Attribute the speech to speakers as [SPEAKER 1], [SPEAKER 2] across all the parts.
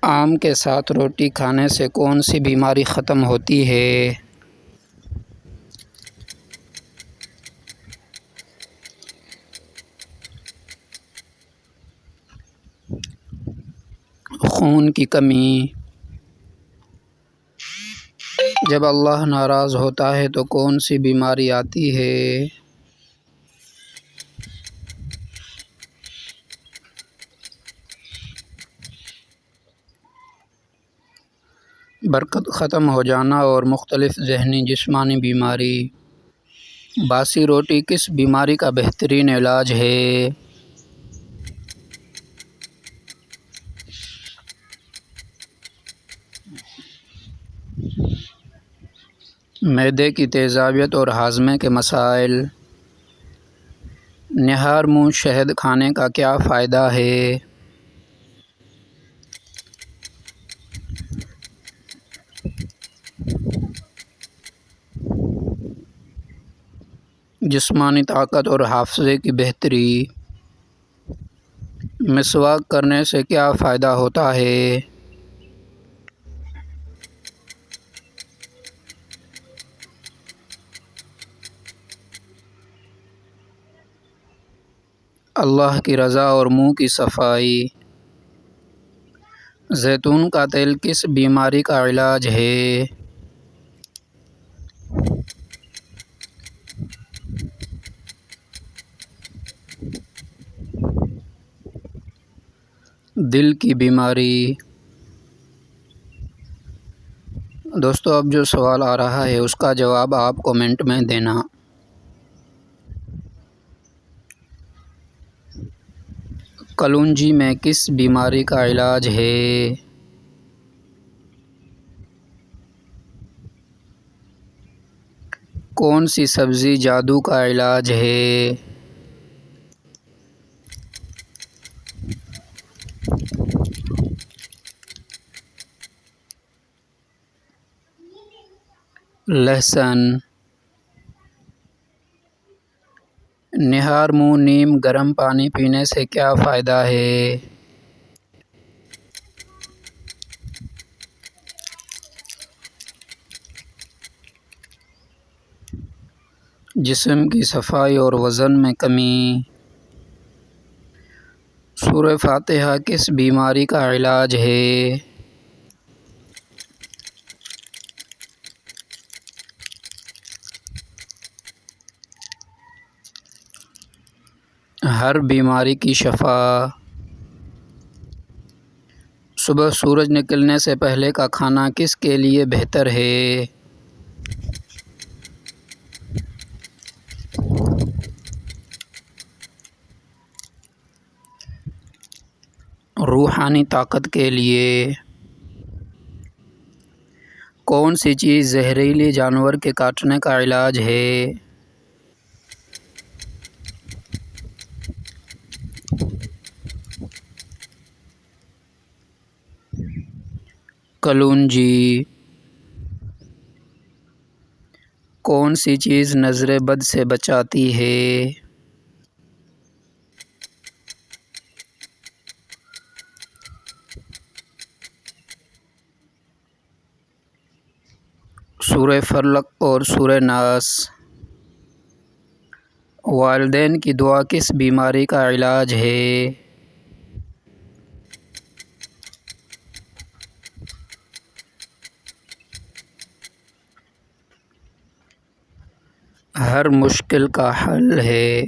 [SPEAKER 1] آم کے ساتھ روٹی کھانے سے کون سی بیماری ختم ہوتی ہے؟ خون کی کمی۔ جب اللہ ناراض ہوتا ہے تو کون سی بیماری آتی ہے؟ برکت ختم ہو جانا اور مختلف ذہنی جسمانی بیماری۔ باسی روٹی کس بیماری کا بہترین علاج ہے؟ معدے کی تیزابیت اور ہاضمے کے مسائل۔ نہار منہ شہد کھانے کا کیا فائدہ ہے؟ جسمانی طاقت اور حافظے کی بہتری۔ مسواک کرنے سے کیا فائدہ ہوتا ہے؟ اللہ کی رضا اور منہ کی صفائی۔ زیتون کا تیل کس بیماری کا علاج ہے؟ دل کی بیماری۔ دوستو اب جو سوال آ رہا ہے اس کا جواب آپ کومنٹ میں دینا۔ کلونجی میں کس بیماری کا علاج ہے؟ کون سی سبزی جادو کا علاج ہے؟ لہسن۔ نہار منہ نیم گرم پانی پینے سے کیا فائدہ ہے؟ جسم کی صفائی اور وزن میں کمی۔ سورہ فاتحہ کس بیماری کا علاج ہے؟ ہر بیماری کی شفا۔ صبح سورج نکلنے سے پہلے کا کھانا کس کے لیے بہتر ہے؟ روحانی طاقت کے لیے۔ کون سی چیز زہریلی جانور کے کاٹنے کا علاج ہے؟ کلونجی۔ کون سی چیز نظر بد سے بچاتی ہے؟ سورہ فلق اور سورہ ناس۔ والدین کی دعا کس بیماری کا علاج ہے؟ ہر مشکل کا حل ہے۔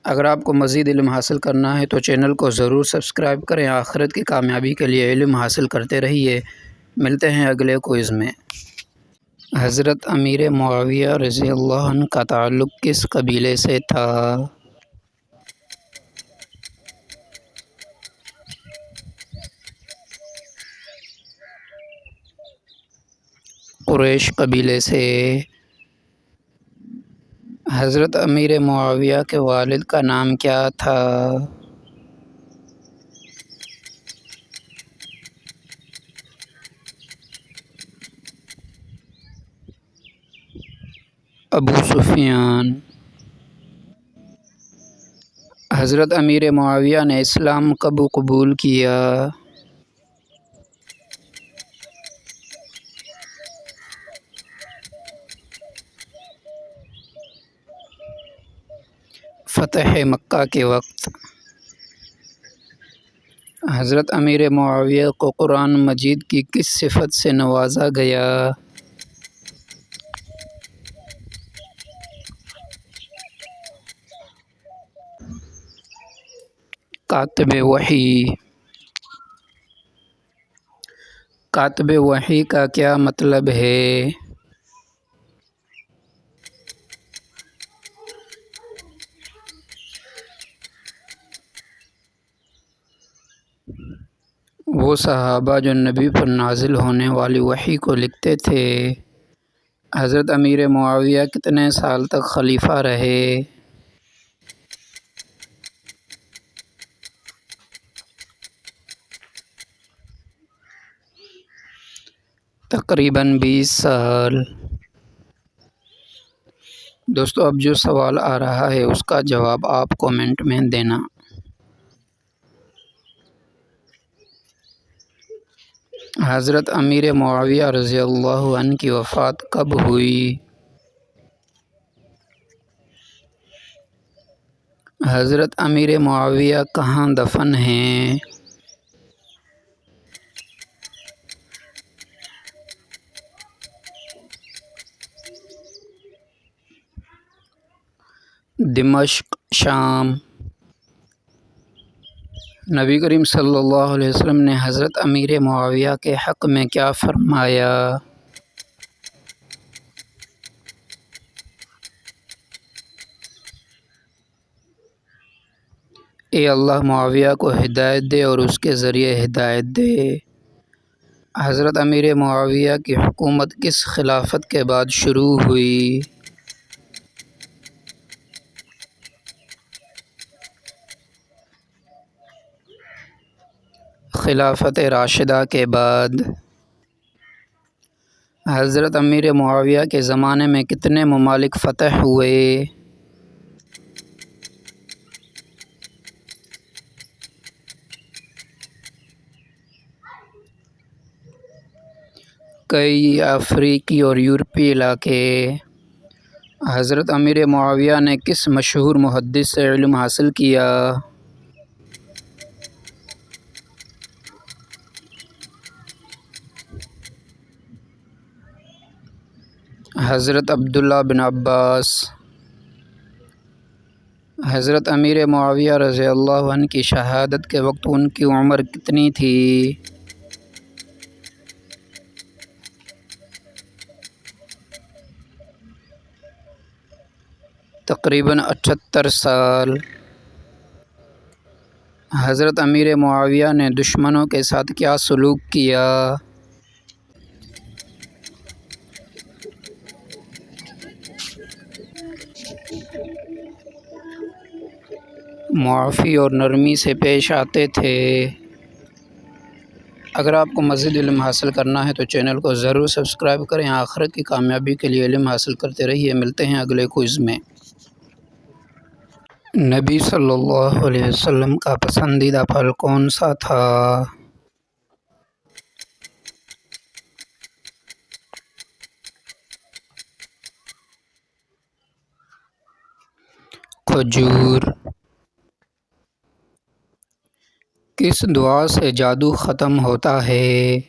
[SPEAKER 1] اگر آپ کو مزید علم حاصل کرنا ہے تو چینل کو ضرور سبسکرائب کریں۔ آخرت کی کامیابی کے لیے علم حاصل کرتے رہیے۔ ملتے ہیں اگلے کوئز میں۔ حضرت امیر معاویہ رضی اللہ عنہ کا تعلق کس قبیلے سے تھا؟ قریش قبیلے سے۔ حضرت امیر معاویہ کے والد کا نام کیا تھا؟ ابو سفیان۔ حضرت امیر معاویہ نے اسلام کب قبول کیا؟ فتح مکہ کے وقت۔ حضرت امیر معاویہ کو قرآن مجید کی کس صفت سے نوازا گیا؟ کاتب وحی۔ کاتب وحی کا کیا مطلب ہے؟ وہ صحابہ جو نبی پر نازل ہونے والی وحی کو لکھتے تھے۔ حضرت امیر معاویہ کتنے سال تک خلیفہ رہے؟ تقریباً 20 سال۔ دوستو اب جو سوال آ رہا ہے اس کا جواب آپ کومنٹ میں دینا۔ حضرت امیر معاویہ رضی اللہ عنہ کی وفات کب ہوئی؟ حضرت امیر معاویہ کہاں دفن ہیں؟ دمشق، شام۔ نبی کریم صلی اللہ علیہ وسلم نے حضرت امیر معاویہ کے حق میں کیا فرمایا؟ اے اللہ معاویہ کو ہدایت دے اور اس کے ذریعے ہدایت دے۔ حضرت امیر معاویہ کی حکومت کس خلافت کے بعد شروع ہوئی؟ خلافت راشدہ کے بعد۔ حضرت امیر معاویہ کے زمانے میں کتنے ممالک فتح ہوئے؟ کئی افریقی اور یورپی علاقے۔ حضرت امیر معاویہ نے کس مشہور محدث سے علم حاصل کیا؟ حضرت عبداللہ بن عباس۔ حضرت امیر معاویہ رضی اللہ عنہ کی شہادت کے وقت ان کی عمر کتنی تھی؟ تقریباً 78 سال۔ حضرت امیر معاویہ نے دشمنوں کے ساتھ کیا سلوک کیا؟ معافی اور نرمی سے پیش آتے تھے۔ اگر آپ کو مزید علم حاصل کرنا ہے تو چینل کو ضرور سبسکرائب کریں۔ آخرت کی کامیابی کے لیے علم حاصل کرتے رہیے۔ ملتے ہیں اگلے کوئز میں۔ نبی صلی اللہ علیہ وسلم کا پسندیدہ پھل کون سا تھا؟ کھجور۔ کس دعا سے جادو ختم ہوتا ہے؟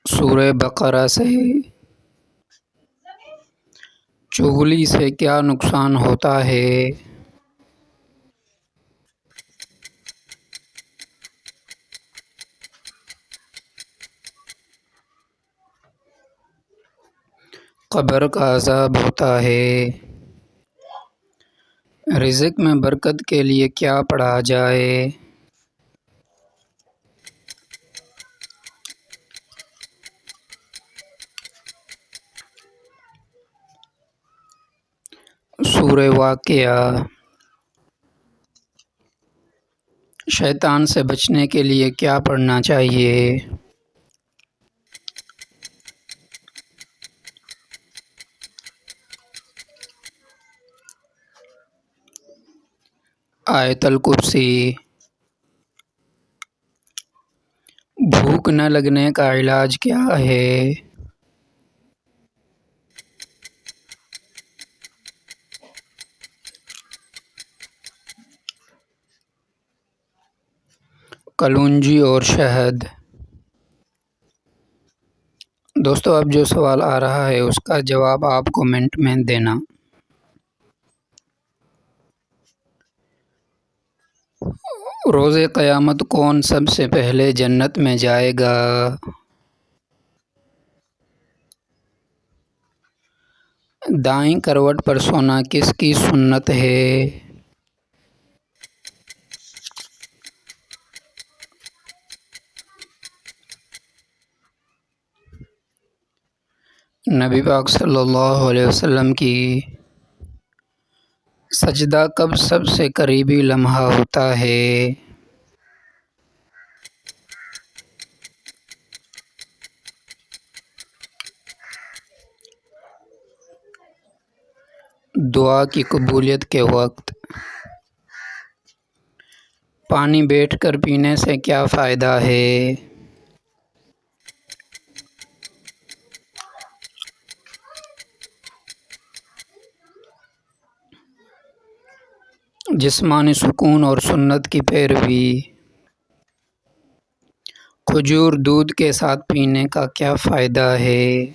[SPEAKER 1] سورہ بقرہ سے۔ چغلی سے کیا نقصان ہوتا ہے؟ قبر کا عذاب ہوتا ہے۔ رزق میں برکت کے لیے کیا پڑھا جائے؟ سورہ واقعہ۔ شیطان سے بچنے کے لیے کیا پڑھنا چاہیے؟ آیت الکرسی۔ بھوک نہ لگنے کا علاج کیا ہے؟ کلونجی اور شہد۔ دوستو اب جو سوال آ رہا ہے اس کا جواب آپ کومنٹ میں دینا۔ روز قیامت کون سب سے پہلے جنت میں جائے گا؟ دائیں کروٹ پر سونا کس کی سنت ہے؟ نبی پاک صلی اللہ علیہ وسلم کی۔ سجدہ کب سب سے قریبی لمحہ ہوتا ہے؟ دعا کی قبولیت کے وقت۔ پانی بیٹھ کر پینے سے کیا فائدہ ہے؟ جسمانی سکون اور سنت کی پیروی۔ کھجور دودھ کے ساتھ پینے کا کیا فائدہ ہے؟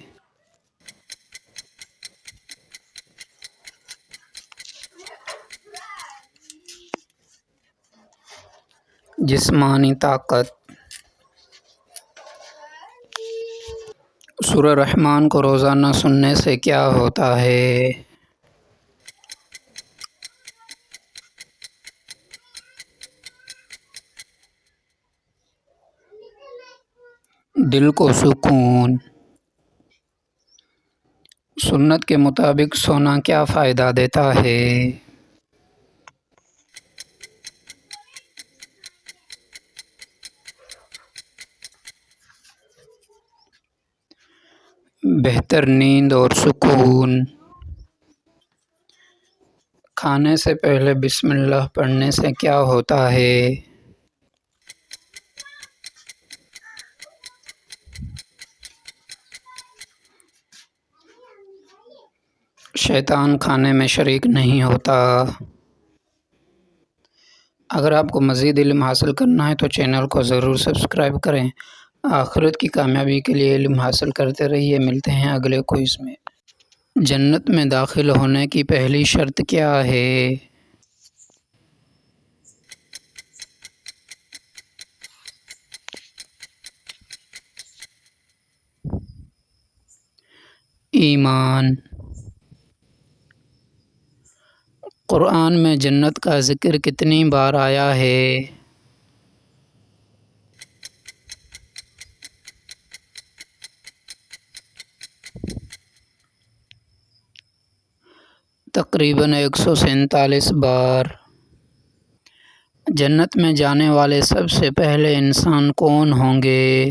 [SPEAKER 1] جسمانی طاقت۔ سورہ رحمان کو روزانہ سننے سے کیا ہوتا ہے؟ دل کو سکون۔ سنت کے مطابق سونا کیا فائدہ دیتا ہے؟ بہتر نیند اور سکون۔ کھانے سے پہلے بسم اللہ پڑھنے سے کیا ہوتا ہے؟ شیطان کھانے میں شریک نہیں ہوتا۔ اگر آپ کو مزید علم حاصل کرنا ہے تو چینل کو ضرور سبسکرائب کریں۔ آخرت کی کامیابی کے لیے علم حاصل کرتے رہیے۔ ملتے ہیں اگلے کوئز میں۔ جنت میں داخل ہونے کی پہلی شرط کیا ہے؟ ایمان۔ قرآن میں جنت کا ذکر کتنی بار آیا ہے؟ تقریباً 147 بار۔ جنت میں جانے والے سب سے پہلے انسان کون ہوں گے؟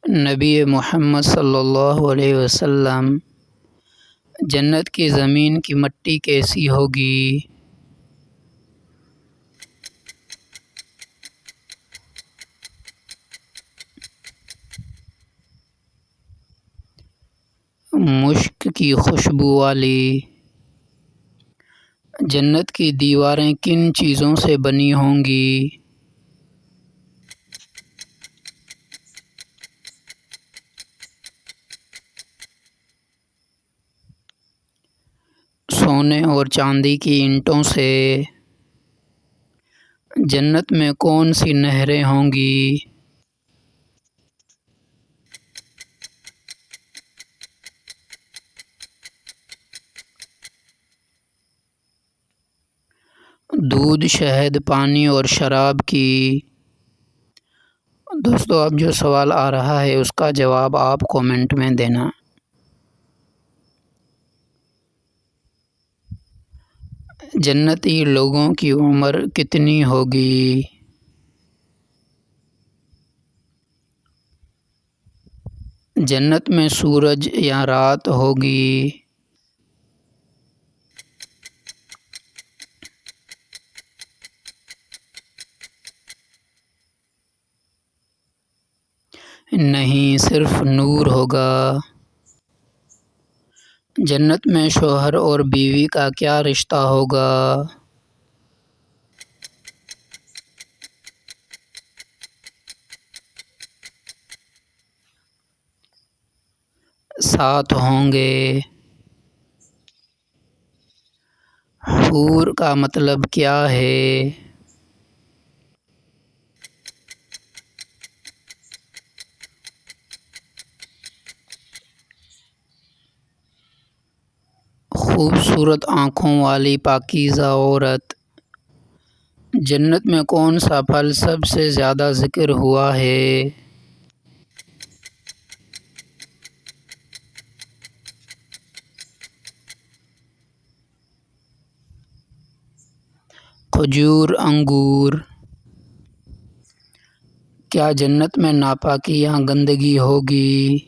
[SPEAKER 1] نبی محمد صلی اللہ علیہ وسلم۔ جنت کی زمین کی مٹی کیسی ہوگی؟ مشک کی خوشبو والی۔ جنت کی دیواریں کن چیزوں سے بنی ہوں گی؟ سونے اور چاندی کی اینٹوں سے۔ جنت میں کون سی نہریں ہوں گی؟ دودھ، شہد، پانی اور شراب کی۔ دوستو اب جو سوال آ رہا ہے اس کا جواب آپ کومنٹ میں دینا۔ جنتی لوگوں کی عمر کتنی ہوگی؟ جنت میں سورج یا رات ہوگی؟ نہیں، صرف نور ہوگا۔ جنت میں شوہر اور بیوی کا کیا رشتہ ہوگا؟ ساتھ ہوں گے۔ حور کا مطلب کیا ہے؟ خوبصورت آنکھوں والی پاکیزہ عورت۔ جنت میں کون سا پھل سب سے زیادہ ذکر ہوا ہے؟ کھجور، انگور۔ کیا جنت میں ناپاکی یا گندگی ہوگی؟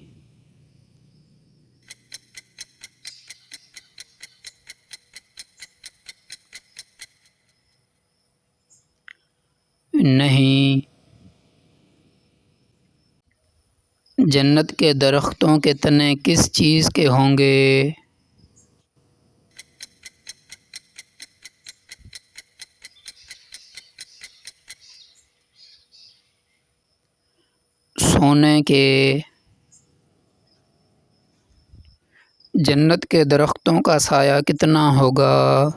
[SPEAKER 1] نہیں۔ جنت کے درختوں کے تنے کس چیز کے ہوں گے؟ سونے کے۔ جنت کے درختوں کا سایہ کتنا ہوگا؟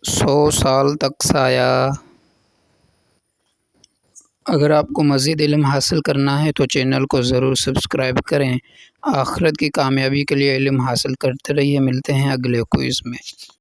[SPEAKER 1] سو سال تک سایہ۔ اگر آپ کو مزید علم حاصل کرنا ہے تو چینل کو ضرور سبسکرائب کریں۔ آخرت کی کامیابی کے لیے علم حاصل کرتے رہیے۔ ملتے ہیں اگلے کوئز میں۔